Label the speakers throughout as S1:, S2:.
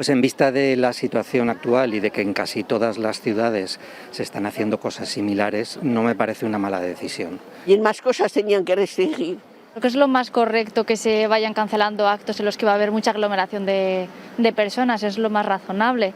S1: Pues en vista de la situación actual y de que en casi todas las ciudades se están haciendo cosas similares, no me parece una mala decisión.
S2: Y en más cosas tenían que restringir.
S3: Creo que es lo más correcto que se vayan cancelando actos en los que va a haber mucha aglomeración de personas, es lo más razonable.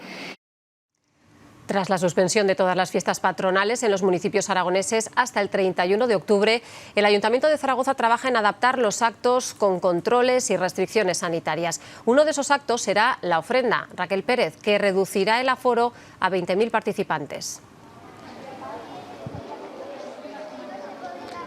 S4: Tras la suspensión de todas las fiestas patronales en los municipios aragoneses hasta el 31 de octubre, el Ayuntamiento de Zaragoza trabaja en adaptar los actos con controles y restricciones sanitarias. Uno de esos actos será la ofrenda, Raquel Pérez, que reducirá el aforo a 20.000 participantes.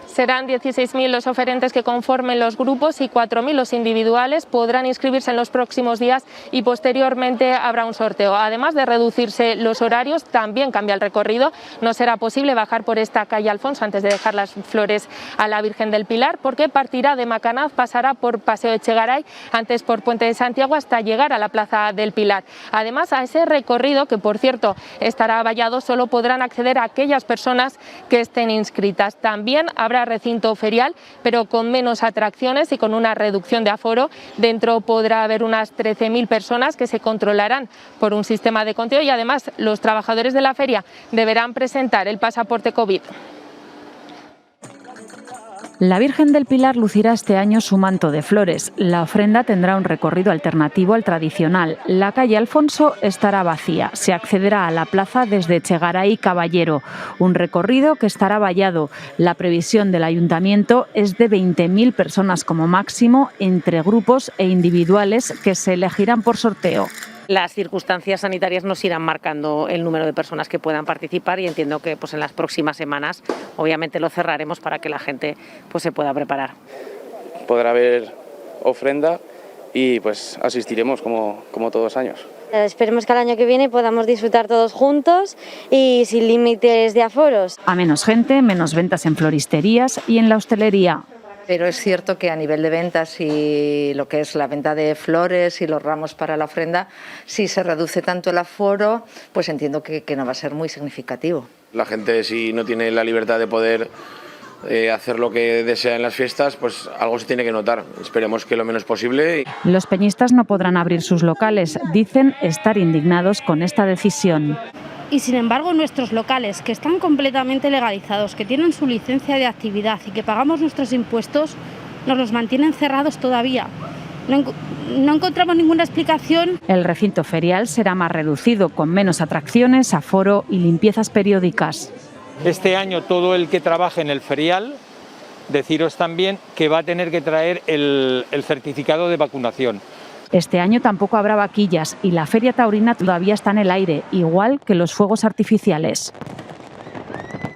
S5: Serán 16.000 los oferentes que conformen los grupos y 4.000 los individuales. Podrán inscribirse en los próximos días y posteriormente habrá un sorteo. Además de reducirse los horarios, también cambia el recorrido. No será posible bajar por esta calle Alfonso antes de dejar las flores a la Virgen del Pilar, porque partirá de Macanaz, pasará por Paseo Echegaray, antes por Puente de Santiago, hasta llegar a la Plaza del Pilar. Además, a ese recorrido, que por cierto estará vallado, solo podrán acceder a aquellas personas que estén inscritas. También habrá recinto ferial, pero con menos atracciones y con una reducción de aforo. Dentro podrá haber unas 13.000 personas que se controlarán por un sistema de conteo y además los trabajadores de la feria deberán presentar el pasaporte COVID.
S6: La Virgen del Pilar lucirá este año su manto de flores. La ofrenda tendrá un recorrido alternativo al tradicional. La calle Alfonso estará vacía. Se accederá a la plaza desde Echegaray y Caballero, un recorrido que estará vallado. La previsión del Ayuntamiento es de 20.000 personas como máximo, entre grupos e individuales que se elegirán por sorteo.
S7: Las circunstancias sanitarias nos irán marcando el número de personas que puedan participar y entiendo que en las próximas semanas obviamente lo cerraremos para que la gente se pueda preparar.
S8: Podrá haber ofrenda y asistiremos como todos los años.
S9: Esperemos que al año que viene podamos disfrutar todos juntos y sin límites de aforos.
S6: A menos gente, menos ventas en floristerías y en la hostelería.
S10: Pero es cierto que a nivel de ventas y lo que es la venta de flores y los ramos para la ofrenda, si se reduce tanto el aforo, pues entiendo que no va a ser muy significativo.
S8: La gente, si no tiene la libertad de poder hacer lo que desea en las fiestas, pues algo se tiene que notar. Esperemos que lo menos posible.
S6: Los peñistas no podrán abrir sus locales. Dicen estar indignados con esta decisión.
S11: Y sin embargo nuestros locales, que están completamente legalizados, que tienen su licencia de actividad y que pagamos nuestros impuestos, nos los mantienen cerrados todavía. No encontramos ninguna explicación.
S6: El recinto ferial será más reducido, con menos atracciones, aforo y limpiezas periódicas.
S12: Este año todo el que trabaje en el ferial, deciros también que va a tener que traer el certificado de vacunación.
S6: Este año tampoco habrá vaquillas y la feria taurina todavía está en el aire, igual que los fuegos artificiales.